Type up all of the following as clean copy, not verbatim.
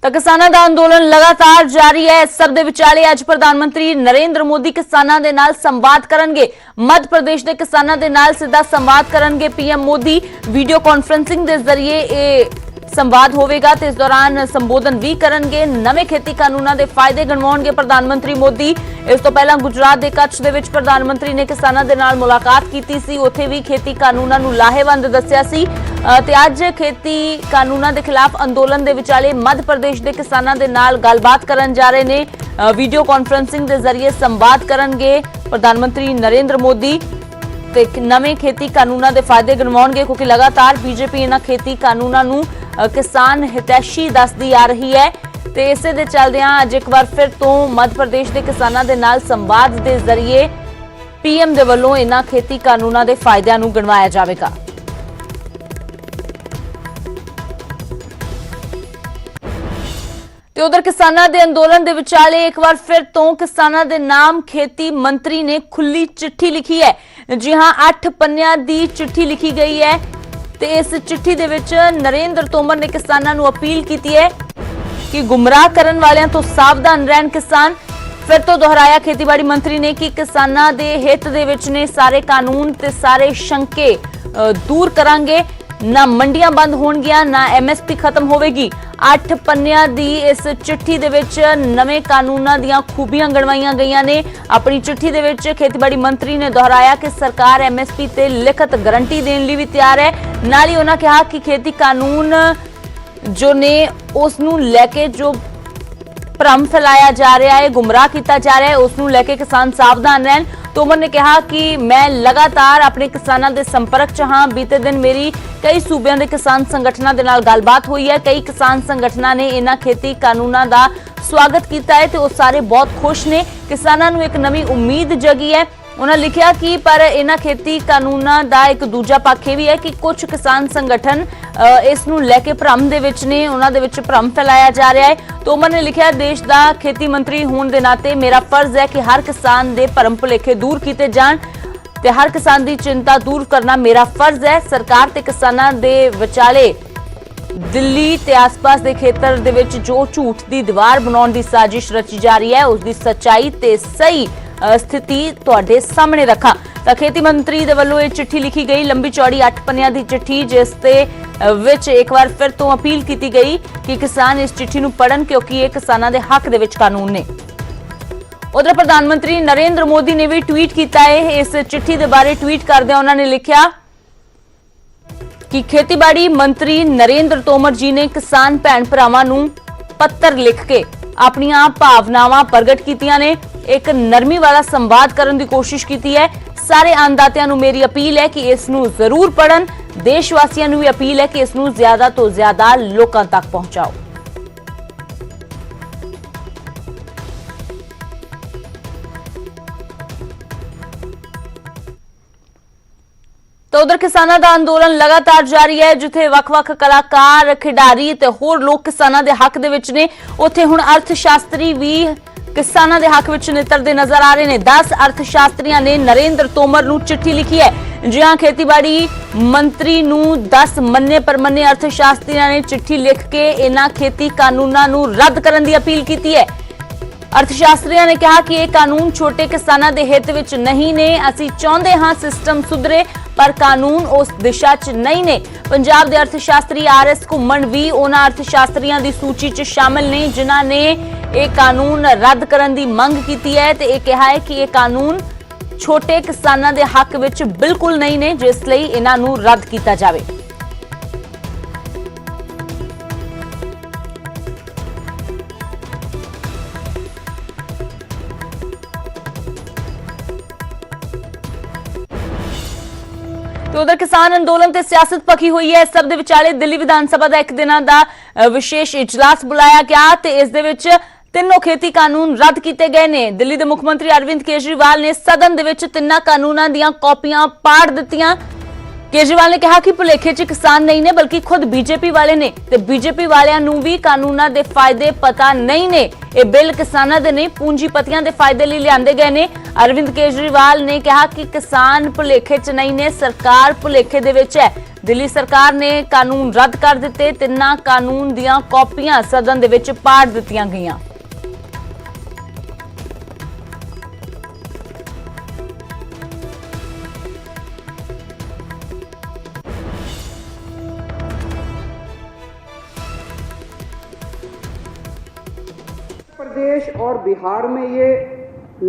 ਤਾਂ ਕਿਸਾਨਾਂ ਦਾ ਅੰਦੋਲਨ ਲਗਾਤਾਰ ਜਾਰੀ ਹੈ। ਇਸ ਸਭ ਦੇ ਵਿਚਾਲੇ ਅੱਜ ਪ੍ਰਧਾਨ ਮੰਤਰੀ ਨਰਿੰਦਰ ਮੋਦੀ ਕਿਸਾਨਾਂ ਦੇ ਨਾਲ ਸੰਵਾਦ ਕਰਨਗੇ। ਮੱਧ ਪ੍ਰਦੇਸ਼ ਦੇ ਕਿਸਾਨਾਂ ਦੇ ਨਾਲ ਸਿੱਧਾ ਸੰਵਾਦ ਕਰਨਗੇ ਪੀਐਮ ਮੋਦੀ। ਵੀਡੀਓ ਕਾਨਫਰੰਸਿੰਗ ਦੇ ਜ਼ਰੀਏ ਇਹ संवाद होगा तो इस दौरान संबोधन भी करेंगे। नवे खेती कानूनों के फायदे गिणवाउणगे प्रधान मंत्री मोदी। इस तो पहला गुजरात के कच्छ दे विच प्रधानमंत्री ने किसानों के नाल मुलाकात की सी। उत्थे भी खेती कानूनों नूं लाहेवंद दस्सिया सी ते अज खेती कानूनों के खिलाफ अंदोलन के विचाले मध्य प्रदेश के किसानों के नाल गलबात करन जा रहे हैं। वीडियो कानफ्रेंसिंग के जरिए संवाद करेंगे प्रधानमंत्री नरेंद्र मोदी ते नवे खेती कानूनों के फायदे गिणवाउणगे क्योंकि लगातार बीजेपी इन्हां खेती कानूनों नूं किसान हितैषी दसदी आ रही है। तो इसे दे चलदियां अज एक बार फिर तो मध्य प्रदेश के किसानों के नाल संवाद के जरिए पीएम दे वल्लों इन्हां खेती कानूनों के फायदों नूं गिणवाया जावेगा। ते उधर किसानों के अंदोलन के विचाले एक बार फिर तो किसानों के नाम खेती मंत्री ने खुली चिट्ठी लिखी है। जी हां 8 पन्नियां दी चिट्ठी लिखी गई है। ते इस चिट्ठी दे विच नरेंद्र तोमर ने किसानों को अपील की है कि गुमराह करने वालियां तो सावधान रहन किसान। फिर तो दोहराया खेतीबाड़ी मंत्री ने कि किसानों के हित दे विच ने सारे कानून ते सारे शंके दूर करांगे। ना मंडियां बंद होणगियां ना एमएसपी खत्म होवेगी। 8 पन्नियां दी इस चिट्ठी दे विच नवे कानूनां दीयां खूबियां गणवाईयां गईयां ने। अपनी चिट्ठी दे विच खेतीबाड़ी मंत्री ने दोहराया कि सरकार एमएसपी ते लिखत गारंटी देने लई भी तैयार है। नाल ही उन्होंने कहा कि खेती कानून जो ने उस नूं लैके जो भ्रम फैलाया जा रहा है, गुमराह किया जा रहा है, उस नूं लैके किसान सावधान रहन। तोमर ने कहा कि मैं लगातार अपने किसानों के संपर्क च हाँ। बीते दिन मेरी कई सूबे के किसान संगठनों के नाल गलबात हुई है। कई किसान संगठनों ने इन्हां खेती कानूनों का स्वागत किया है तो सारे बहुत खुश ने। किसानों को एक नवी उम्मीद जगी है। उन्होंने लिखा कि पर इन्हां खेती कानूनों का एक दूजा पक्ष भी है कि कुछ किसान संगठन इस नूं लैके भ्रम दे विच ने, उन्हां दे विच भ्रम फैलाया जा रहा है। तोमर ने लिखा देश का खेती मंत्री होने के नाते मेरा फर्ज है कि हर किसान के भरम भुलेखे दूर किए जाण ते हर किसान की चिंता दूर करना मेरा फर्ज है। सरकार ते किसानां दे विचाले दिल्ली ते आस-पास के खेतर दे विच जो झूठ की दीवार बनाउण दी साजिश रची जा रही है उसकी सच्चाई ते सही स्थिति तुहाडे सामने रखा। तो खेती मंत्री दे वल्लों एक चिट्ठी लिखी गई, लंबी चौड़ी 8 पन्नियां दी चिट्ठी जिस ते विच एक बार फिर तो अपील की गई कि किसान इस चिट्ठी नूं पढ़न क्योंकि ये किसानां दे हक दे विच कानून ने। उधर प्रधानमंत्री नरेंद्र मोदी ने भी ट्वीट किया है। इस चिट्ठी के बारे ट्वीट करदे उन्होंने लिखा कि खेतीबाड़ी मंत्री नरेंद्र तोमर जी ने किसान भैन भरावां नूं पत्र लिख के अपनियां भावनावां प्रगट कीतियां ने। एक नरमी वाला संवाद करने की कोशिश की है। सारे अन्नदातियां नूं मेरी अपील है कि इस नूं जरूर पढ़न। देशवासियों नूं भी अपील है कि इस नूं ज्यादा तो ज्यादा लोकां तक पहुंचाओ। तो उधर किसानों का अंदोलन लगातार जारी है। जिथे वख-वख कलाकार खिडारी ते होर लोग किसानों के हक दे विच ने उत्थे हुण अर्थशास्त्री भी किसानों के हक विच नितरदे नजर आ रहे हैं। 10 अर्थशास्त्रियों ने नरेंद्र तोमर नूं चिट्ठी लिखी है। जी हां खेतीबाड़ी मंत्री नूं 10 मन्ने परमन्ने अर्थशास्त्रियों ने चिट्ठी लिख के इन्हां खेती कानूनों नूं रद्द करने की अपील की है। अर्थशास्त्रियों ने कहा कि यह कानून छोटे किसानों के हित विच नहीं ने। असीं चाहुंदे हां सिस्टम सुधरे पर कानून उस दिशा च नहीं ने। पंजाब के अर्थशास्त्री RS घुम्मण भी उन्हां अर्थशास्त्रियों की सूची च शामिल ने जिन्हां ने यह कानून रद्द करने की मंग की है ते यह कहा है कि यह कानून छोटे किसानों के हक विच बिल्कुल नहीं ने जिसलिए इन्हां नूं रद्द किया जावे। तो उधर किसान अंदोलन ते सियासत पकी हुई है। इस सब दे विचाले दिल्ली विधानसभा का एक दिन का विशेष इजलास बुलाया गया ते इस दे विच तीनों खेती कानून रद्द किए गए ने। दिल्ली के मुख्यमंत्री अरविंद केजरीवाल ने सदन दे विच तिन्ना कानूनां दीयां कॉपियां पाड़ दित्तियां ਕੇਜਰੀਵਾਲ ਨੇ ਕਿਹਾ ਕਿ ਭੁਲੇਖੇ 'ਚ ਕਿਸਾਨ ਨਹੀਂ ਨੇ ਬਲਕਿ ਖੁਦ ਬੀਜੇਪੀ ਵਾਲੇ ਨੇ ਤੇ ਬੀਜੇਪੀ ਵਾਲਿਆਂ ਨੂੰ ਵੀ ਕਾਨੂੰਨਾਂ ਦੇ ਫਾਇਦੇ ਪਤਾ ਨਹੀਂ ਨੇ। ਇਹ ਬਿੱਲ ਕਿਸਾਨਾਂ ਦੇ ਨਹੀਂ ਪੂੰਜੀਪਤੀਆਂ ਦੇ ਫਾਇਦੇ ਲਈ ਲਿਆਂਦੇ ਗਏ ਨੇ। ਅਰਵਿੰਦ ਕੇਜਰੀਵਾਲ ਨੇ ਕਿਹਾ ਕਿ ਕਿਸਾਨ ਭੁਲੇਖੇ 'ਚ ਨਹੀਂ ਨੇ, ਸਰਕਾਰ ਭੁਲੇਖੇ ਦੇ ਵਿੱਚ ਹੈ। ਦਿੱਲੀ ਸਰਕਾਰ ਨੇ ਕਾਨੂੰਨ ਰੱਦ ਕਰ ਦਿੱਤੇ, ਤਿੰਨਾਂ ਕਾਨੂੰਨ ਦੀਆਂ ਕਾਪੀਆਂ ਸਦਨ ਦੇ ਵਿੱਚ ਪਾੜ ਦਿੱਤੀਆਂ ਗਈਆਂ। प्रदेश और बिहार में ये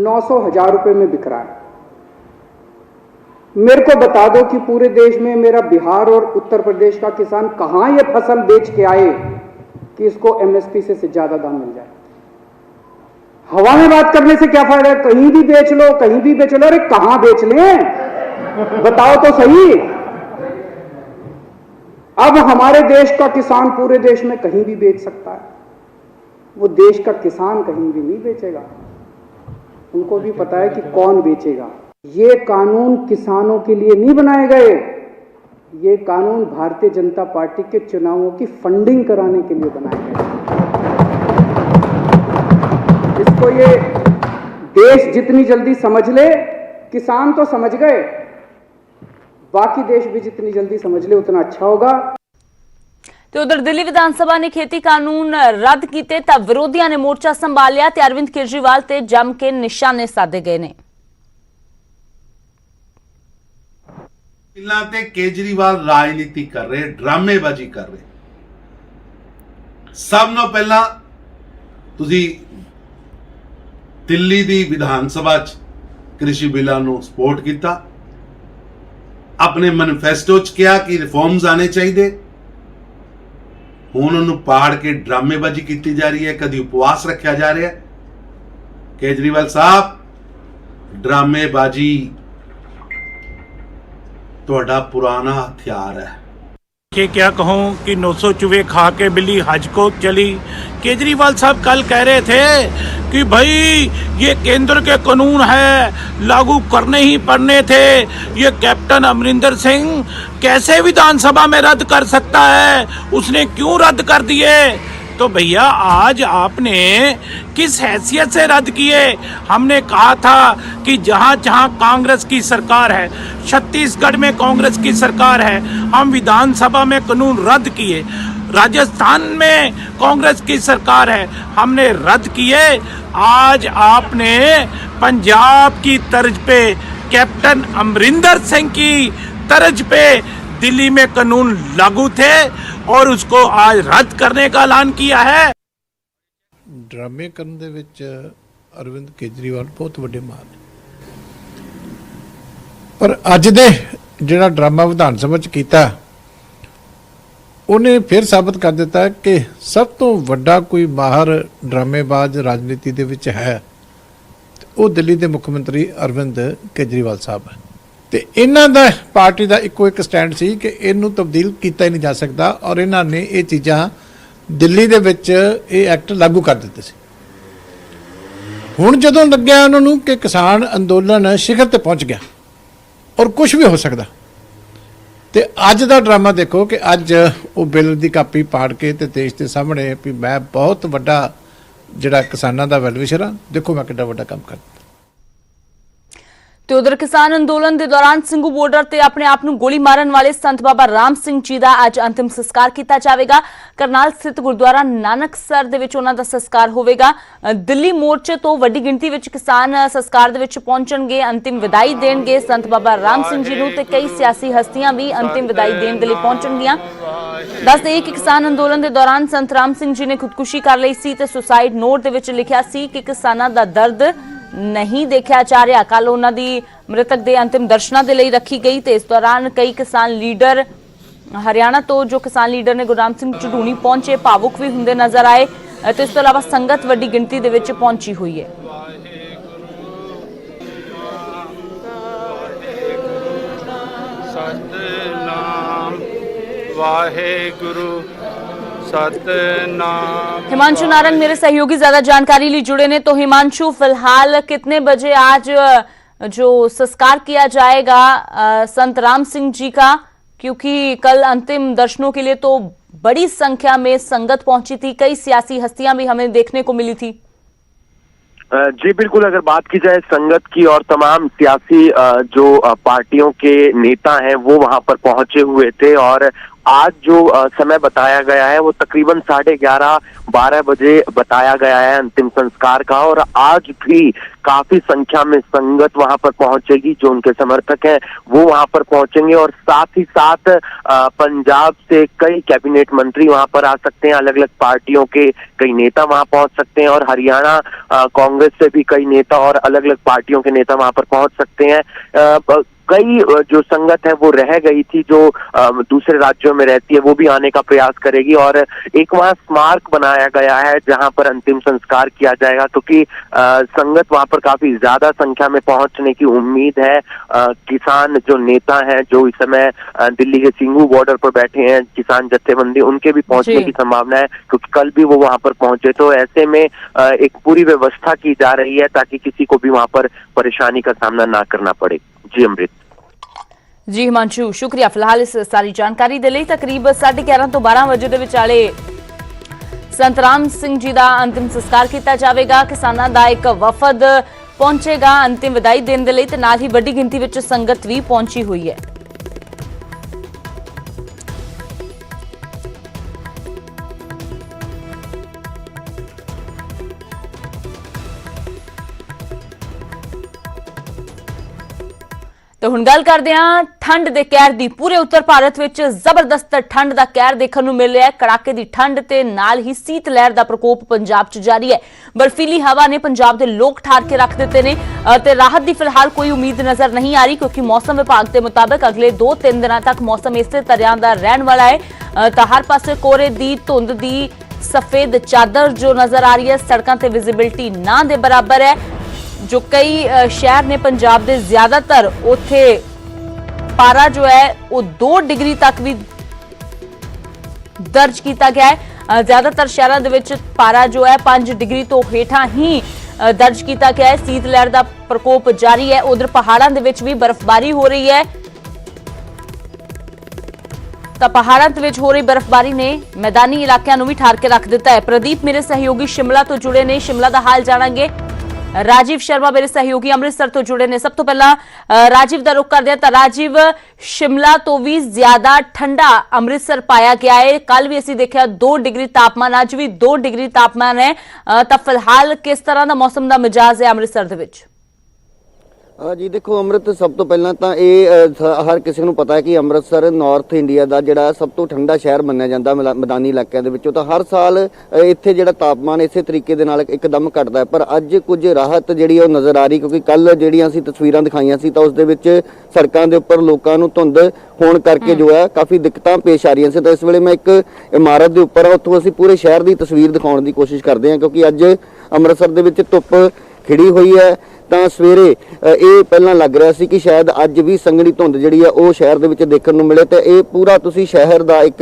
900,000 रुपए में बिक रहा है। मेरे को बता दो कि पूरे देश में मेरा बिहार और उत्तर प्रदेश का किसान कहां ये फसल बेच के आए कि इसको एमएसपी से ज्यादा दाम मिल जाए। हवा में बात करने से क्या फायदा है? कहीं भी बेच लो, कहीं भी बेच लो। अरे कहां बेच लें, बताओ तो सही। अब हमारे देश का किसान पूरे देश में कहीं भी बेच सकता है। वो देश का किसान कहीं भी नहीं बेचेगा। उनको भी पता है कि कौन बेचेगा। ये कानून किसानों के लिए नहीं बनाए गए, ये कानून भारतीय जनता पार्टी के चुनावों की फंडिंग कराने के लिए बनाए गए। इसको ये देश जितनी जल्दी समझ ले, किसान तो समझ गए, बाकी देश भी जितनी जल्दी समझ ले उतना अच्छा होगा। ਤੇ ਉਧਰ ਦਿੱਲੀ ਵਿਧਾਨ ਸਭਾ ਨੇ ਖੇਤੀ ਕਾਨੂੰਨ ਰੱਦ ਕੀਤੇ ਤਾਂ ਵਿਰੋਧੀਆਂ ਨੇ ਮੋਰਚਾ ਸੰਭਾਲਿਆ ਤੇ ਅਰਵਿੰਦ ਕੇਜਰੀਵਾਲ ਤੇ ਜੰਮ ਕੇ ਨਿਸ਼ਾਨੇ ਸਾਧੇ ਗਏ ਨੇ। ਪਹਿਲਾਂ ਤੇ ਕੇਜਰੀਵਾਲ ਰਾਜਨੀਤੀ ਕਰ ਰਹੇ, ਡਰਾਮੇਬਾਜ਼ੀ ਕਰ ਰਹੇ। ਸਭ ਤੋਂ ਪਹਿਲਾਂ ਤੁਸੀਂ ਦਿੱਲੀ ਦੀ ਵਿਧਾਨ ਸਭਾ 'ਚ ਕ੍ਰਿਸ਼ੀ ਬਿੱਲਾਂ ਨੂੰ ਸਪੋਰਟ ਕੀਤਾ, ਆਪਣੇ ਮੈਨੀਫੈਸਟੋ 'ਚ ਕਿਹਾ ਕਿ ਰਿਫਾਰਮਸ ਆਣੇ ਚਾਹੀਦੇ। ਹੁਣ ਉਹਨੂੰ ਪਾੜ ਕੇ ਡਰਾਮੇਬਾਜ਼ੀ ਕੀਤੀ ਜਾ ਰਹੀ ਹੈ, ਕਦੀ ਉਪਵਾਸ ਰੱਖਿਆ ਜਾ ਰਿਹਾ ਹੈ। ਕੇਜਰੀਵਾਲ ਸਾਹਿਬ, ਡਰਾਮੇਬਾਜ਼ੀ ਤੁਹਾਡਾ ਪੁਰਾਣਾ ਹਥਿਆਰ है। कि क्या कहूँ कि 900 चूहे खा के बिल्ली हज को चली। केजरीवाल साहब कल कह रहे थे कि भाई ये केंद्र के कानून है, लागू करने ही पड़ने थे। ये कैप्टन अमरिंदर सिंह कैसे विधानसभा में रद्द कर सकता है, उसने क्यों रद्द कर दिए? तो भैया आज आपने किस हैसियत से रद्द किए? हमने कहा था कि जहां जहां कांग्रेस की सरकार है, छत्तीसगढ़ में कांग्रेस की सरकार है, हम विधानसभा में कानून रद्द किए। राजस्थान में कांग्रेस की सरकार है, हमने रद्द किए। आज आपने पंजाब की तर्ज पे, कैप्टन अमरिंदर सिंह की तर्ज पे दिल्ली में कानून लागू थे और उसको आज रद्द करने का ऐलान किया है। ड्रामे ਕਰਨ ਦੇ ਵਿੱਚ ਅਰਵਿੰਦ ਕੇਜਰੀਵਾਲ ਬਹੁਤ ਵੱਡੇ ਮਾਨ ਨੇ, ਪਰ ਅੱਜ ਦੇ ਜਿਹੜਾ ਡਰਾਮਾ ਵਿਧਾਨ ਸਭਾ ਚ ਕੀਤਾ ਉਹਨੇ ਫਿਰ ਸਾਬਤ ਕਰ ਦਿੱਤਾ ਕਿ ਸਭ ਤੋਂ ਵੱਡਾ ਕੋਈ ਮਾਹਰ ਡਰਾਮੇਬਾਜ਼ ਰਾਜਨੀਤੀ ਦੇ ਵਿੱਚ ਹੈ ਉਹ ਦਿੱਲੀ ਦੇ ਮੁੱਖ ਮੰਤਰੀ ਅਰਵਿੰਦ ਕੇਜਰੀਵਾਲ ਸਾਹਿਬ ਹੈ। ਤੇ ਇਹਨਾਂ ਦਾ ਪਾਰਟੀ ਦਾ ਇੱਕੋ ਇੱਕ ਸਟੈਂਡ ਸੀ ਕਿ ਇਹਨੂੰ ਤਬਦੀਲ ਕੀਤਾ ਹੀ ਨਹੀਂ ਜਾ ਸਕਦਾ ਔਰ ਇਹਨਾਂ ਨੇ ਇਹ ਚੀਜ਼ਾਂ ਦਿੱਲੀ ਦੇ ਵਿੱਚ ਇਹ ਐਕਟ ਲਾਗੂ ਕਰ ਦਿੱਤੇ ਸੀ। ਹੁਣ ਜਦੋਂ ਲੱਗਿਆ ਉਹਨਾਂ ਨੂੰ ਕਿ ਕਿਸਾਨ ਅੰਦੋਲਨ ਸ਼ਿਖਰ ਤੇ ਪਹੁੰਚ ਗਿਆ ਔਰ ਕੁਝ ਵੀ ਹੋ ਸਕਦਾ, ਤੇ ਅੱਜ ਦਾ ਡਰਾਮਾ ਦੇਖੋ ਕਿ ਅੱਜ ਉਹ ਬਿੱਲ ਦੀ ਕਾਪੀ ਪਾੜ ਕੇ ਤੇ ਦੇਸ਼ ਦੇ ਸਾਹਮਣੇ ਵੀ ਮੈਂ ਬਹੁਤ ਵੱਡਾ ਜਿਹੜਾ ਕਿਸਾਨਾਂ ਦਾ ਵੈਲਵਿਸ਼ਰ ਹਾਂ, ਦੇਖੋ ਮੈਂ ਕਿੰਨਾ ਵੱਡਾ ਕੰਮ ਕਰਦਾ। ਤੇ ਉਧਰ ਕਿਸਾਨ ਅੰਦੋਲਨ ਦੇ ਦੌਰਾਨ ਸਿੰਘੂ ਬਾਰਡਰ ਤੇ ਆਪਣੇ ਆਪ ਨੂੰ ਗੋਲੀ ਮਾਰਨ ਵਾਲੇ ਸੰਤ ਬਾਬਾ ਰਾਮ ਸਿੰਘ ਜੀ ਦਾ ਅੱਜ ਅੰਤਿਮ ਸੰਸਕਾਰ ਕੀਤਾ ਜਾਵੇਗਾ। ਕਰਨਾਲ ਸਥਿਤ ਗੁਰਦੁਆਰਾ ਨਾਨਕਸਰ ਦੇ ਵਿੱਚ ਉਹਨਾਂ ਦਾ ਸੰਸਕਾਰ ਹੋਵੇਗਾ। ਦਿੱਲੀ ਮੋਰਚੇ ਤੋਂ ਵੱਡੀ ਗਿਣਤੀ ਵਿੱਚ ਕਿਸਾਨ ਸੰਸਕਾਰ ਦੇ ਵਿੱਚ ਪਹੁੰਚਣਗੇ, ਅੰਤਿਮ ਵਿਦਾਈ ਦੇਣਗੇ ਸੰਤ ਬਾਬਾ ਰਾਮ ਸਿੰਘ ਜੀ ਨੂੰ ਤੇ ਕਈ ਸਿਆਸੀ ਹਸਤੀਆਂ ਵੀ ਅੰਤਿਮ ਵਿਦਾਈ ਦੇਣ ਦੇ ਲਈ ਪਹੁੰਚਣਗੀਆਂ। ਦੱਸ ਦੇਈਏ ਕਿ ਕਿਸਾਨ ਅੰਦੋਲਨ ਦੇ ਦੌਰਾਨ ਸੰਤ ਰਾਮ ਸਿੰਘ ਜੀ ਨੇ ਖੁਦਕੁਸ਼ੀ ਕਰ ਲਈ ਸੀ ਤੇ ਸੁਸਾਈਡ ਨੋਟ ਦੇ ਵਿੱਚ ਲਿਖਿਆ ਸੀ ਕਿ ਕਿਸਾਨਾਂ ਦਾ ਦਰਦ नहीं देखा जा रहा। कल उन्होंने मृतक के अंतिम दर्शनों के लिए रखी गई तो इस दौरान कई किसान लीडर हरियाणा तो जो किसान लीडर ने गुरनाम सिंह झढूणी पहुंचे, भावुक भी होंगे नजर आए। तो इस तो इलावा संगत वड्डी गिणती दे विच पहुंची हुई है। सतनाम वाहेगुरु सतनाम। हिमांशु नारंग मेरे सहयोगी ज्यादा जानकारी लिए जुड़े ने। तो हिमांशु, फिलहाल कितने बजे आज जो संस्कार किया जाएगा संत राम सिंह जी का, क्योंकि कल अंतिम दर्शनों के लिए तो बड़ी संख्या में संगत पहुंची थी, कई सियासी हस्तियां भी हमें देखने को मिली थी। जी बिल्कुल, अगर बात की जाए संगत की और तमाम सियासी जो पार्टियों के नेता हैं वो वहां पर पहुंचे हुए थे, और आज जो समय बताया गया है वो तकरीबन 11:30-12 बजे बताया गया है अंतिम संस्कार का, और आज भी काफी संख्या में संगत वहां पर पहुंचेगी। जो उनके समर्थक हैं वो वहां पर पहुंचेंगे, और साथ ही साथ पंजाब से कई कैबिनेट मंत्री वहां पर आ सकते हैं, अलग अलग पार्टियों के कई नेता वहां पहुंच सकते हैं, और हरियाणा कांग्रेस से भी कई नेता और अलग अलग पार्टियों के नेता वहां पर पहुंच सकते हैं। कई जो संगत है वो रह गई थी, जो दूसरे राज्यों में रहती है, वो भी आने का प्रयास करेगी, और एक वहां स्मारक बनाया गया है जहां पर अंतिम संस्कार किया जाएगा, क्योंकि संगत वहां पर काफी ज्यादा संख्या में पहुंचने की उम्मीद है। किसान जो नेता हैं जो इस समय दिल्ली के सिंघू बॉर्डर पर बैठे हैं, किसान जत्थेबंदी, उनके भी पहुंचने की संभावना है, क्योंकि कल भी वो वहां पर पहुंचे। तो ऐसे में एक पूरी व्यवस्था की जा रही है ताकि किसी को भी वहां पर परेशानी का सामना ना करना पड़े। जी अमृत। जी हिमांशु, शुक्रिया फिलहाल इस सारी जानकारी दे लई। तकरीब 11:30 ਤੋਂ 12 ਵਜੇ ਦੇ ਵਿਚਾਲੇ संत राम सिंह जी का अंतिम संस्कार किया जाएगा। किसानों का एक वफद पहुंचेगा अंतिम विदाई देने के लिए, ते नाल ही वड्डी गिनती विच संगत भी पहुंची हुई है। तो हुण गल करदे हां ठंड दे कहर दी। पूरे उत्तर भारत विच जबरदस्त ठंड दा कहर देखण नूं मिल रहा है। कड़ाके दी ठंड ते नाल ही सीत लहर दा प्रकोप पंजाब च जारी है। बर्फीली हवा ने पंजाब दे लोक ठार के रख दिते ने, ते राहत दी फिलहाल कोई उम्मीद नजर नहीं आ रही, क्योंकि मौसम विभाग के मुताबिक अगले 2-3 दिनों तक मौसम इसे तरह का रहने वाला है। तो हर पासे कोहरे दी धुंध दी सफेद चादर जो नजर आ रही है, सड़कों ते विजिबिलिटी ना दे बराबर है। जो कई शहर ने पंजाब के ज्यादातर उथे पारा जो है वो 2 डिग्री तक भी दर्ज किया गया है। ज्यादातर शहरों दे विच पारा जो है 5 डिग्री तो हेठा ही दर्ज किया गया है। सीत लहर का प्रकोप जारी है। उधर पहाड़ों दे विच भी बर्फबारी हो रही है। तो पहाड़ों दे विच हो रही बर्फबारी ने मैदानी इलाकों को भी ठार के रख दिता है। प्रदीप मेरे सहयोगी शिमला तो जुड़े ने, शिमला का हाल जाणांगे। राजीव शर्मा मेरे सहयोगी अमृतसर तो जुड़े ने। सब तो पहला राजीव का रुख करते हैं। तो राजीव, शिमला तो भी ज्यादा ठंडा अमृतसर पाया गया है। कल भी असीं देखा 2 डिग्री तापमान, अज भी 2 डिग्री तापमान है। तो फिलहाल किस तरह का मौसम का मिजाज है अमृतसर दे विच? जी देखो अमृत, सब तो पहला तो ये हर किसी को पता है कि अमृतसर नॉर्थ इंडिया का जिहड़ा सब तो ठंडा शहर मन्निया जाता मैदानी इलाकों के। तो हर साल इत्थे जिहड़ा तापमान इस तरीके दे नाल एकदम घटदा है, पर अज कुछ राहत जिहड़ी है नज़र आ रही, क्योंकि कल जिहड़ियां असीं तस्वीरां दिखाईयां सी तो उस दे विच सड़कों के उपर लोगों को धुंध होने करके जो है काफ़ी दिक्कतां पेश आ रही सी। तो इस वेले मैं एक इमारत के उपर उत्थों असीं पूरे शहर की तस्वीर दिखाउण की कोशिश करते हैं, क्योंकि अज अमृतसर दे विच धुप्प खिड़ी हुई है। तो सवेरे ये पहला लग रहा सी कि शायद अज भी संघनी धुंध जिहड़ी है वो शहर दे विच देखण नूं मिले। तो ये पूरा तुसीं शहर का एक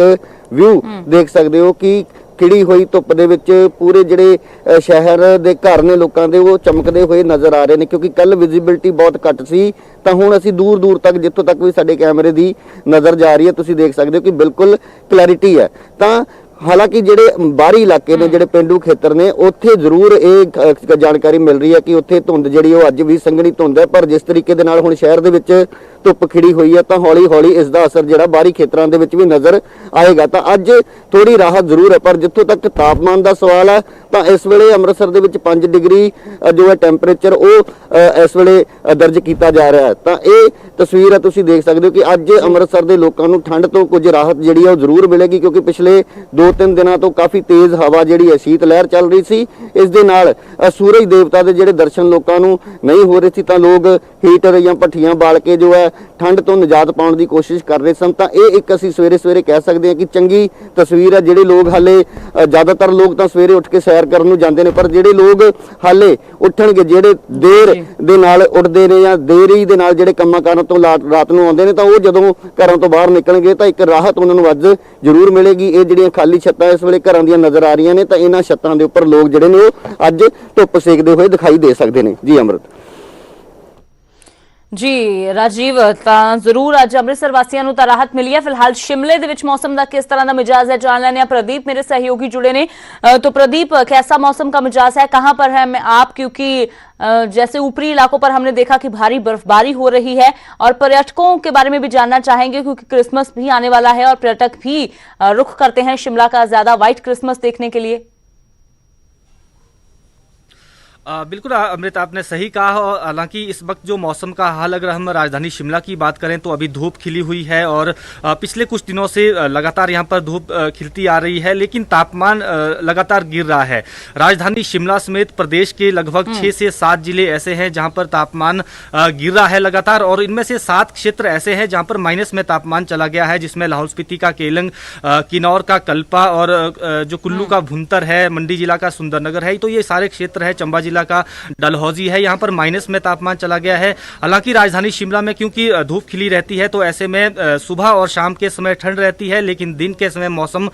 व्यू देख सकते हो कि खिड़ी हुई धुप्प दे विच पूरे जिहड़े शहर दे घर ने लोकां दे वो चमकदे हुए नज़र आ रहे हैं, क्योंकि कल विजिबिलिटी बहुत घट सी। तो हुण असीं दूर दूर तक जित्थों तक भी साडे कैमरे की नज़र जा रही है तुसीं देख सकते हो कि बिल्कुल क्लैरिटी है। तो हालांकि जिहड़े बाहरी इलाके ने, जिहड़े पेंडू खेतर ने, उत्थे जरूर ये जानकारी मिल रही है कि उत्थे धुंध जिहड़ी वो अज भी संघनी धुंध है, पर जिस तरीके दे नाल हुण शहर दे विच धुप्प खिड़ी हुई है तो हौली हौली इसका असर जिहड़ा बाहरी खेतरां दे विच भी नज़र आएगा। तो अज थोड़ी राहत जरूर है, पर जिथों तक तापमान का सवाल है तो इस वेले अमृतसर दे विच 5 डिग्री जो है टैंपरेचर वो इस वेले दर्ज किया जा रहा है। तो ये तस्वीर है, तुसीं देख सकते हो कि अज अमृतसर के लोगों को ठंड तो कुछ राहत जिहड़ी है वो जरूर मिलेगी, क्योंकि पिछले 2-3 दिनों तो काफ़ी तेज़ हवा जिहड़ी है शीत लहर चल रही सी। इस दे नाल सूरज देवता के जिहड़े दर्शन लोगों को नहीं हो रहे थे, तो लोग हीटर या भट्ठियां बाल के जो है ठंड तो निजात पाने की कोशिश कर रहे सन। तो ये एक असीं सवेरे सवेरे कह सकते हैं कि चंगी तस्वीर है। जिहड़े लोग हाले ज़्यादातर लोग तो सवेरे उठ के सैर करन नूं जांदे ने, पर जिहड़े लोग हाले उठणगे, जिहड़े देर दे नाल उठदे ने या देरी दे नाल जिहड़े कंमां कारां तो रात नूं आउंदे ने, तो वो जदों घरों तो बाहर निकलणगे तो एक राहत उन्हां नूं अज जरूर मिलेगी। ये जिहड़ियां खाली छत्तां इस वेले घरां दीयां नज़र आ रही ने, तो इन्हां छत्तां दे उपर लोग जिहड़े ने वो अज धुप्प सेकदे होए दिखाई दे सकदे ने। जी अमृत। ਜੀ ਰਾਜੀਵ, ਤਾਂ ਜ਼ਰੂਰ ਅੱਜ ਅੰਮ੍ਰਿਤਸਰ ਵਾਸੀਆਂ ਨੂੰ ਤਾਂ ਰਾਹਤ ਮਿਲੀ ਹੈ। ਫਿਲਹਾਲ शिमले ਦੇ ਵਿੱਚ मौसम ਦਾ किस तरह का मिजाज है जान लेने। प्रदीप मेरे सहयोगी जुड़े ने। तो प्रदीप, कैसा मौसम का मिजाज है, कहां पर है मैं आप, क्योंकि जैसे ऊपरी इलाकों पर हमने देखा कि भारी बर्फबारी हो रही है, और पर्यटकों के बारे में भी जानना चाहेंगे क्योंकि क्रिसमस भी आने वाला है और पर्यटक भी रुख करते हैं शिमला का ज्यादा व्हाइट क्रिसमस देखने के लिए। बिल्कुल अमृत, आपने सही कहा। और हालांकि इस वक्त जो मौसम का हाल, अगर हम राजधानी शिमला की बात करें तो अभी धूप खिली हुई है और पिछले कुछ दिनों से लगातार यहां पर धूप खिलती आ रही है, लेकिन तापमान लगातार गिर रहा है। राजधानी शिमला समेत प्रदेश के लगभग 6 से 7 जिले ऐसे हैं जहां पर तापमान गिर रहा है लगातार, और इनमें से 7 क्षेत्र ऐसे हैं जहां पर माइनस में तापमान चला गया है, जिसमें लाहौल स्पीति का केलंग, किन्नौर का कल्पा और जो कुल्लू का भुंतर है, मंडी जिला का सुंदरनगर है, तो ये सारे क्षेत्र है। चंबा जिला का डलहौजी है, यहाँ पर माइनस में तापमान चला गया है। हालांकि राजधानी शिमला में क्योंकि धूप खिली रहती है तो ऐसे में सुबह और शाम के समय ठंड रहती है, लेकिन दिन के समय मौसम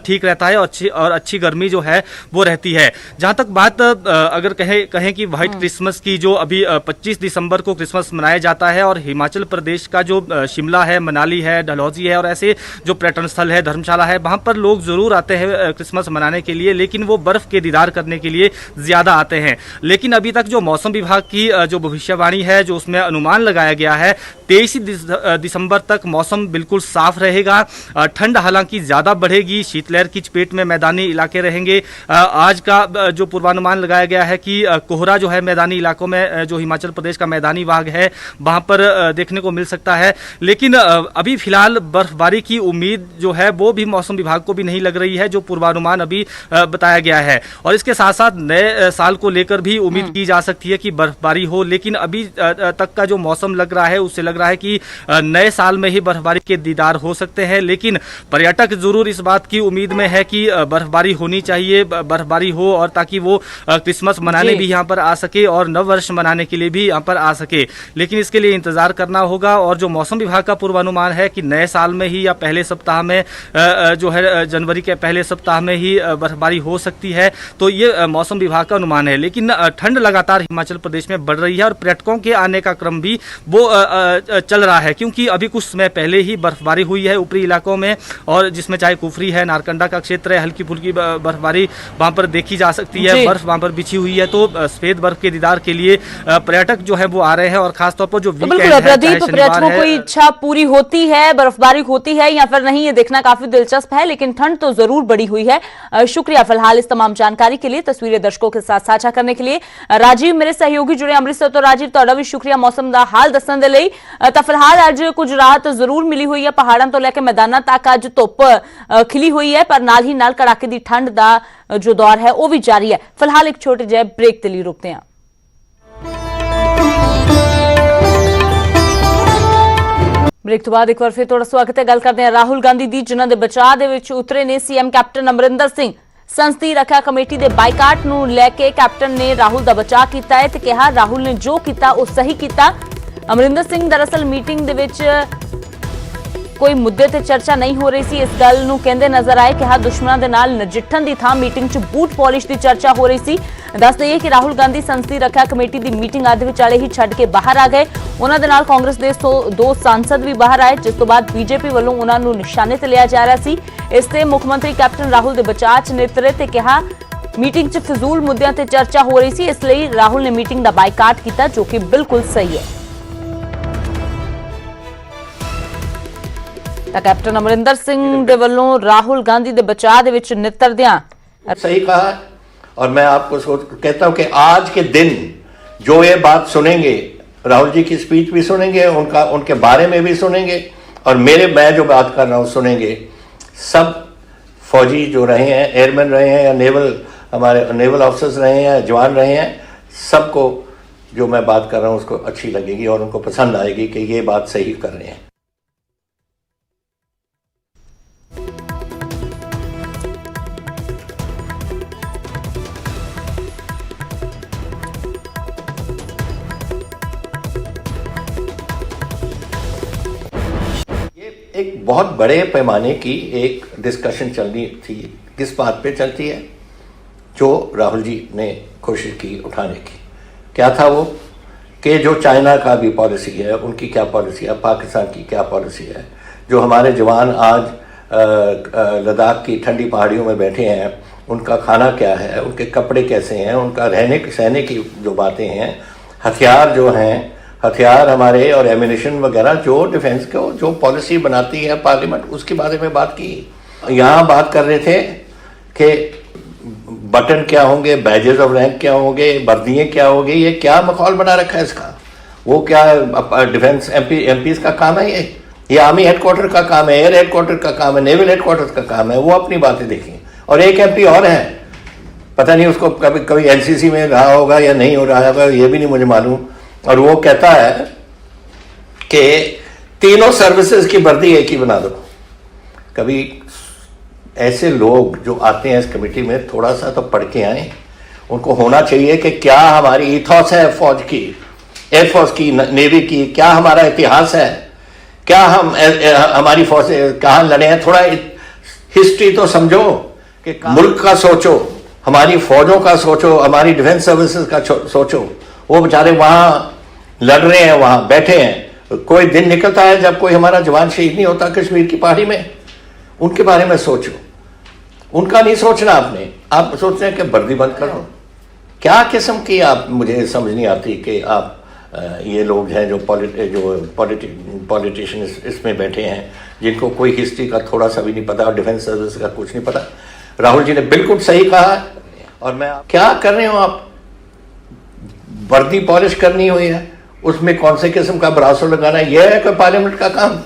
ठीक रहता है और अच्छी गर्मी जो है वो रहती है। जहां तक बात अगर कहें कि व्हाइट क्रिसमस की, जो अभी 25 दिसंबर को क्रिसमस मनाया जाता है, और हिमाचल प्रदेश का जो शिमला है, मनाली है, डलहौजी है और ऐसे जो पर्यटन स्थल है, धर्मशाला है, वहां पर लोग जरूर आते हैं क्रिसमस मनाने के लिए, लेकिन वो बर्फ के दीदार करने के लिए ज्यादा आते हैं। लेकिन अभी तक जो मौसम विभाग की जो भविष्यवाणी है, जो उसमें अनुमान लगाया गया है, 23 दिसंबर तक मौसम बिल्कुल साफ रहेगा। ठंड हालांकि ज्यादा बढ़ेगी, शीतलहर की चपेट में मैदानी इलाके रहेंगे। आज का जो पूर्वानुमान लगाया गया है कि कोहरा जो है मैदानी इलाकों में, जो हिमाचल प्रदेश का मैदानी भाग है, वहां पर देखने को मिल सकता है। लेकिन अभी फिलहाल बर्फबारी की उम्मीद जो है वो भी मौसम विभाग को भी नहीं लग रही है, जो पूर्वानुमान अभी बताया गया है। और इसके साथ साथ नए साल को लेकर भी उम्मीद की जा सकती है कि बर्फबारी हो, लेकिन अभी तक का जो मौसम लग रहा है उससे लग रहा है कि नए साल में ही बर्फबारी के दीदार हो सकते हैं। लेकिन पर्यटक जरूर इस बात की उम्मीद में है कि बर्फबारी होनी चाहिए, बर्फबारी हो, और ताकि वो क्रिसमस मनाने भी यहाँ पर आ सके और नव वर्ष मनाने के लिए भी यहाँ पर आ सके। लेकिन इसके लिए इंतजार करना होगा, और जो मौसम विभाग का पूर्वानुमान है कि नए साल में ही या पहले सप्ताह में जो है जनवरी के पहले सप्ताह में ही बर्फबारी हो सकती है, तो ये मौसम विभाग का अनुमान है। लेकिन ठंड लगातार हिमाचल प्रदेश में बढ़ रही है और पर्यटकों के आने का क्रम भी वो चल रहा है, क्योंकि अभी कुछ समय पहले ही बर्फबारी हुई है ऊपरी इलाकों में, और जिसमें चाहे कुफरी है, नारकंडा का क्षेत्र है, हल्की फुल्की बर्फबारी वहां पर देखी जा सकती है, बर्फ वहां पर बिछी हुई है। तो सफेद बर्फ के दीदार के लिए पर्यटक जो है वो आ रहे हैं, और खासतौर पर जो वीकेंड है, प्रदीप, पर्यटकों की इच्छा पूरी होती है, बर्फबारी होती है या फिर नहीं, ये देखना काफी दिलचस्प है, लेकिन ठंड तो जरूर बढ़ी हुई है। शुक्रिया फिलहाल इस तमाम जानकारी के लिए, तस्वीरें दर्शकों के साथ साझा करने के लिए। राजीव मेरे सहयोगी जुड़े अमृतसर तो। राजीव, तुहाडा भी शुक्रिया मौसम का हाल दस्सण दे लई। तां फिलहाल अज कुछ राहत जरूर मिली हुई है, पहाड़ों तो लैके मैदानां तक अज धुप खिली हुई है, पर नाल ही नाल कड़ाके की ठंड का जो दौर है वह भी जारी है। फिलहाल एक छोटे जिहे ब्रेक के लिए रुकते हैं। ब्रेक तो बाद एक बार फिर थोड़ा स्वागत है। गल करते हैं राहुल गांधी दी, जिन्हां दे बचाव दे विच उतरे ने सीएम कैप्टन अमरिंदर सिंह। संसदी रखा कमेटी के बाइकाट नूं लैके कैप्टन ने राहुल का बचाव किया है, कहा राहुल ने जो किया वो सही किया। अमरिंदर सिंह दरअसल मीटिंग दे विच कोई मुद्दे ते चर्चा नहीं हो रही सी, इस गल नूं कहंदे नजर आए। कहा दुश्मनां दे नाल नजिठण दी थां मीटिंग च बूट पॉलिश की चर्चा हो रही सी। दस दईए कि राहुल गांधी संसदी रखा कमेटी की मीटिंग अध विचाले ही छड्ड के बाहर आ गए। उन्हां दे नाल कांग्रेस के 2 सांसद भी बाहर आए, जिस तो बाद बीजेपी वालों उन्हां नूं निशाने ते लिया जा रहा सी। इसते मुख्यमंत्री कैप्टन राहुल दे बचाव च नितरे ते कहा मीटिंग च फजूल मुद्दों ते चर्चा हो रही सी, इसलिए राहुल ने मीटिंग का बाइकाट किया, जो कि बिल्कुल सही है। कैप्टन अमरिंदर सिंह दे वल्लों राहुल गांधी दे बचाव दे विच नितरदियां सही कहा। और मैं आपको कहता हूं कि आज के दिन जो ये बात सुनेंगे, राहुल जी की स्पीच भी सुनेंगे, उनके बारे में भी सुनेंगे, और मैं जो बात कर रहा हूं सुनेंगे। सब फौजी जो रहे हैं, एयरमैन रहे हैं या हमारे नेवल ऑफिसर्स रहे हैं, जवान रहे हैं, सबको जो मैं बात कर रहा हूं उसको अच्छी लगेगी और उनको पसंद आएगी कि ये बात सही कर रहे हैं। एक बहुत बड़े पैमाने की एक डिस्कशन चलनी थी, किस बात पे चलती है, जो राहुल जी ने कोशिश की उठाने की। क्या था वो कि जो चाइना का भी पॉलिसी है, उनकी क्या पॉलिसी है, पाकिस्तान की क्या पॉलिसी है, जो हमारे जवान आज लद्दाख की ठंडी पहाड़ियों में बैठे हैं, उनका खाना क्या है, उनके कपड़े कैसे हैं, उनका रहने सहने की जो बातें हैं, हथियार जो हैं, हथियार हमारे और एमिनेशन वगैरह जो डिफेंस को जो पॉलिसी बनाती है पार्लियामेंट, उसके बारे में बात की। यहाँ बात कर रहे थे कि बटन क्या होंगे, बैजेस ऑफ रैंक क्या होंगे, वर्दियाँ क्या होंगी, ये क्या माहौल बना रखा है इसका। वो क्या डिफेंस एमपीज का काम है, ये आर्मी हेडक्वार्टर का काम है, एयर हेडक्वार्टर का काम है, नेवल हेडक्वार्टर का काम है। वो अपनी बातें देखें। और एक एमपी और है, पता नहीं उसको कभी एनसीसी में रहा होगा या नहीं हो रहा होगा, ये भी नहीं मुझे मालूम। और वो कहता है कि तीनों सर्विसेज की वर्दी एक ही बना दो। कभी ऐसे लोग जो आते हैं इस कमेटी में थोड़ा सा तो पढ़ के आए, उनको होना चाहिए कि क्या हमारी इथॉस है फौज की, एयरफोर्स की, नेवी की, क्या हमारा इतिहास है, क्या हम हमारी फौज कहाँ लड़े हैं। थोड़ा हिस्ट्री तो समझो, कि मुल्क का सोचो, हमारी फौजों का सोचो, हमारी डिफेंस सर्विसेज का सोचो। वो बेचारे वहाँ लड़ रहे हैं, वहाँ बैठे हैं। कोई दिन निकलता है जब कोई हमारा जवान शहीद नहीं होता कश्मीर की पहाड़ी में, उनके बारे में सोचो। उनका नहीं सोचना आपने, आप सोचते हैं कि वर्दी बंद करो। क्या किस्म की आप, मुझे समझ नहीं आती कि आप ये लोग हैं जो पॉलिटिशियन इसमें बैठे हैं, जिनको कोई हिस्ट्री का थोड़ा सा भी नहीं पता और डिफेंस सर्विस का कुछ नहीं पता। राहुल जी ने बिल्कुल सही कहा। और मैं क्या कर रहे हो आप, वर्दी पॉलिश करनी हुई है, उसमें कौन से किस्म का ब्रासो लगाना, यह है कोई पार्लियामेंट का काम।